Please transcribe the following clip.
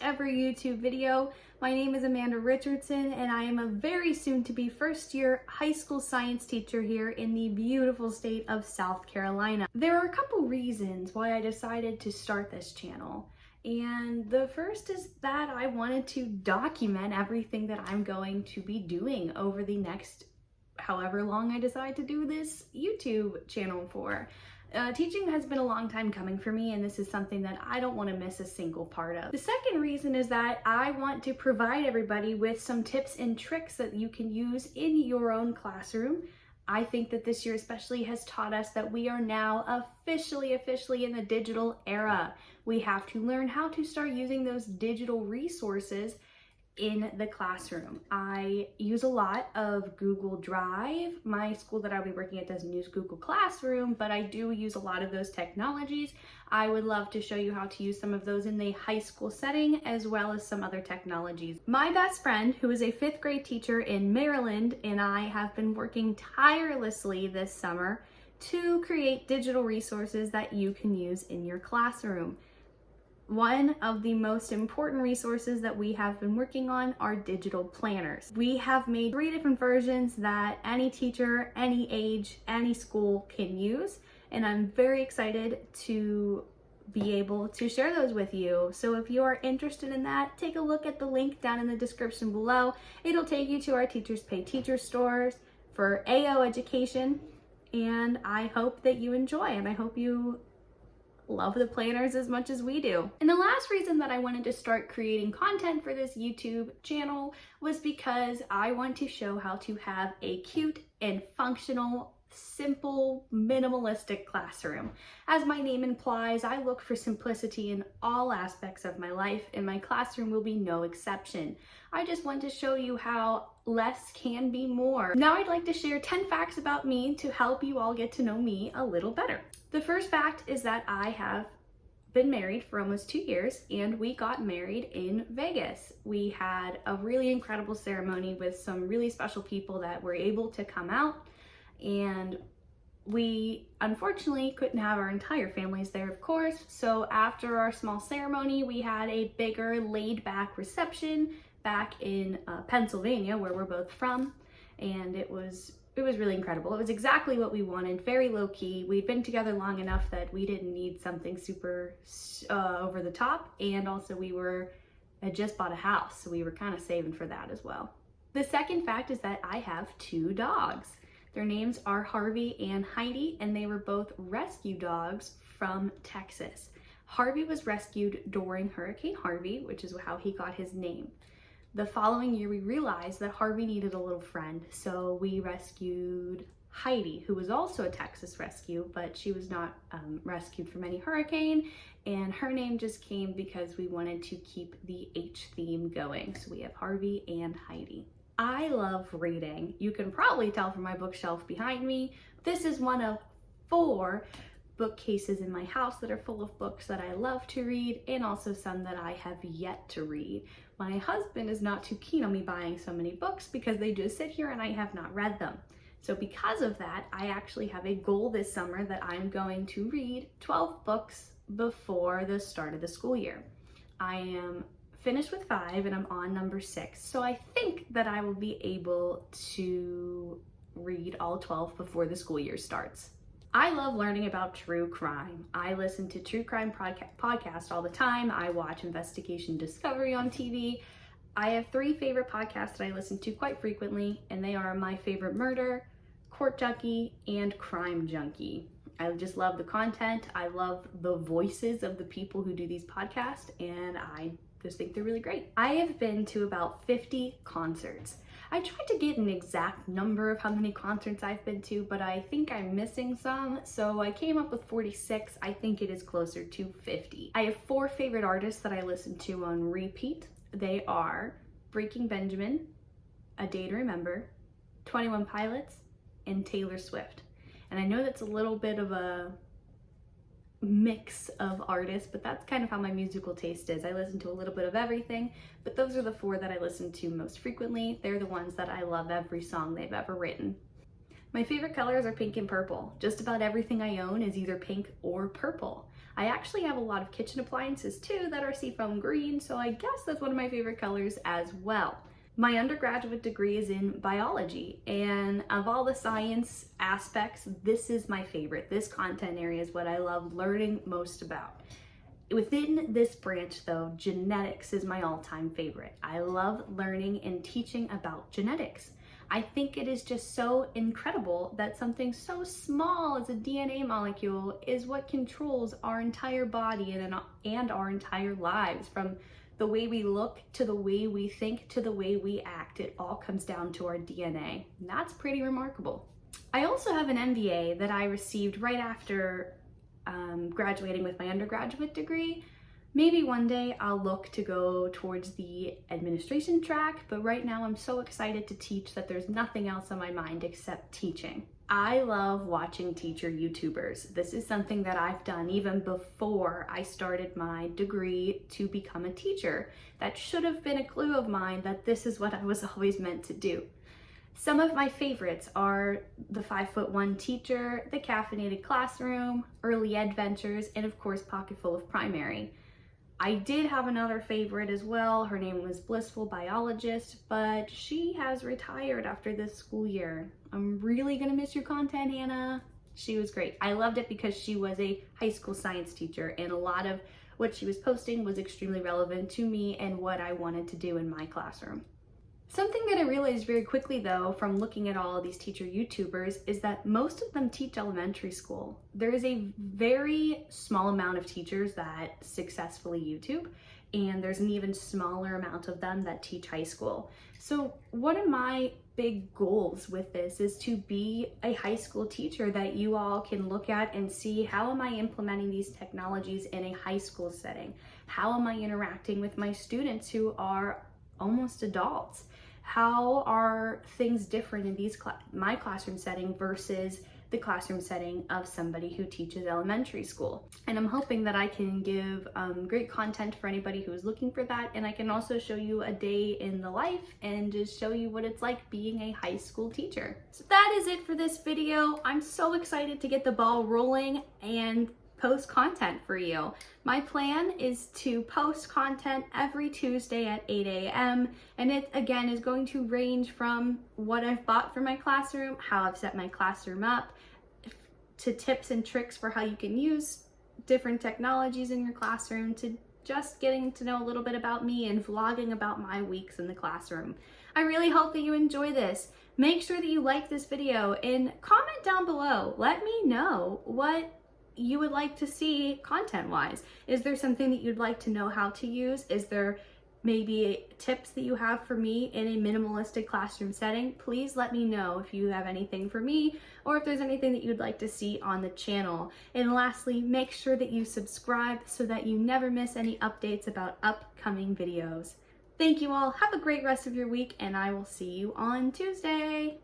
ever YouTube video. My name is Amanda Richardson and I am a very soon to be first year high school science teacher here in the beautiful state of South Carolina. There are a couple reasons why I decided to start this channel. And the first is that I wanted to document everything that I'm going to be doing over the next however long I decide to do this YouTube channel for. Teaching has been a long time coming for me, and this is something that I don't want to miss a single part of. The second reason is that I want to provide everybody with some tips and tricks that you can use in your own classroom. I think that this year especially has taught us that we are now officially in the digital era. We have to learn how to start using those digital resources in the classroom. I use a lot of Google Drive. My school that I'll be working at doesn't use Google Classroom, but I do use a lot of those technologies. I would love to show you how to use some of those in the high school setting, as well as some other technologies. My best friend, who is a 5th grade teacher in Maryland, and I have been working tirelessly this summer to create digital resources that you can use in your classroom. One of the most important resources that we have been working on are digital planners. We have made 3 different versions that any teacher, any age, any school can use, and I'm very excited to be able to share those with you. So if you are interested in that, take a look at the link down in the description below. It'll take you to our Teachers Pay Teacher stores for AO education, and I hope that you enjoy, and I hope you love the planners as much as we do. And the last reason that I wanted to start creating content for this YouTube channel was because I want to show how to have a cute and functional, simple, minimalistic classroom. As my name implies, I look for simplicity in all aspects of my life, and my classroom will be no exception. I just want to show you how less can be more. Now I'd like to share 10 facts about me to help you all get to know me a little better. The first fact is that I have been married for almost 2 years, and we got married in Vegas. We had a really incredible ceremony with some really special people that were able to come out, and we unfortunately couldn't have our entire families there, of course. So after our small ceremony, we had a bigger laid-back reception back in Pennsylvania, where we're both from, and it was really incredible. It was exactly what we wanted, very low-key. We'd been together long enough that we didn't need something super over the top, and also we had just bought a house, so we were kind of saving for that as well. The second fact is that I have 2 dogs. Their names are Harvey and Heidi, and they were both rescue dogs from Texas. Harvey was rescued during Hurricane Harvey, which is how he got his name. The following year, we realized that Harvey needed a little friend, so we rescued Heidi, who was also a Texas rescue, but she was not rescued from any hurricane, and her name just came because we wanted to keep the H theme going. So we have Harvey and Heidi. I love reading. You can probably tell from my bookshelf behind me. This is one of 4 bookcases in my house that are full of books that I love to read, and also some that I have yet to read. My husband is not too keen on me buying so many books because they just sit here and I have not read them. So because of that, I actually have a goal this summer that I'm going to read 12 books before the start of the school year. I am finished with 5 and I'm on number 6. So I think that I will be able to read all 12 before the school year starts. I love learning about true crime. I listen to true crime podcasts all the time. I watch Investigation Discovery on TV. I have 3 favorite podcasts that I listen to quite frequently, and they are My Favorite Murder, Court Junkie, and Crime Junkie. I just love the content. I love the voices of the people who do these podcasts, and I just think they're really great. I have been to about 50 concerts. I tried to get an exact number of how many concerts I've been to, but I think I'm missing some, so I came up with 46. I think it is closer to 50. I have 4 favorite artists that I listen to on repeat. They are Breaking Benjamin, A Day to Remember, 21 Pilots, and Taylor Swift. And I know that's a little bit of a mix of artists, but that's kind of how my musical taste is. I listen to a little bit of everything, but those are the 4 that I listen to most frequently. They're the ones that I love every song they've ever written. My favorite colors are pink and purple. Just about everything I own is either pink or purple. I actually have a lot of kitchen appliances too that are seafoam green, so I guess that's one of my favorite colors as well. My undergraduate degree is in biology, and of all the science aspects, this is my favorite. This content area is what I love learning most about. Within this branch though, genetics is my all-time favorite. I love learning and teaching about genetics. I think it is just so incredible that something so small as a DNA molecule is what controls our entire body and our entire lives, from the way we look to the way we think to the way we act. It all comes down to our DNA. And that's pretty remarkable. I also have an MBA that I received right after graduating with my undergraduate degree. Maybe one day I'll look to go towards the administration track, but right now I'm so excited to teach that there's nothing else on my mind except teaching. I love watching teacher YouTubers. This is something that I've done even before I started my degree to become a teacher. That should have been a clue of mine that this is what I was always meant to do. Some of my favorites are the 5'1" Teacher, the Caffeinated Classroom, Early Ed Ventures, and of course Pocketful of Primary. I did have another favorite as well. Her name was Blissful Biologist, but she has retired after this school year. I'm really gonna miss your content, Hannah. She was great. I loved it because she was a high school science teacher, and a lot of what she was posting was extremely relevant to me and what I wanted to do in my classroom. Something that I realized very quickly though from looking at all of these teacher YouTubers is that most of them teach elementary school. There is a very small amount of teachers that successfully YouTube, and there's an even smaller amount of them that teach high school. So one of my big goals with this is to be a high school teacher that you all can look at and see, how am I implementing these technologies in a high school setting? How am I interacting with my students who are almost adults? How are things different in my classroom setting versus the classroom setting of somebody who teaches elementary school? And I'm hoping that I can give great content for anybody who is looking for that, and I can also show you a day in the life and just show you what it's like being a high school teacher. So that is it for this video. I'm so excited to get the ball rolling and post content for you. My plan is to post content every Tuesday at 8 a.m. and it again is going to range from what I've bought for my classroom, how I've set my classroom up, to tips and tricks for how you can use different technologies in your classroom, to just getting to know a little bit about me and vlogging about my weeks in the classroom. I really hope that you enjoy this. Make sure that you like this video and comment down below. Let me know what you would like to see content-wise. Is there something that you'd like to know how to use? Is there maybe tips that you have for me in a minimalistic classroom setting? Please let me know if you have anything for me or if there's anything that you'd like to see on the channel. And lastly, make sure that you subscribe so that you never miss any updates about upcoming videos. Thank you all. Have a great rest of your week, and I will see you on Tuesday.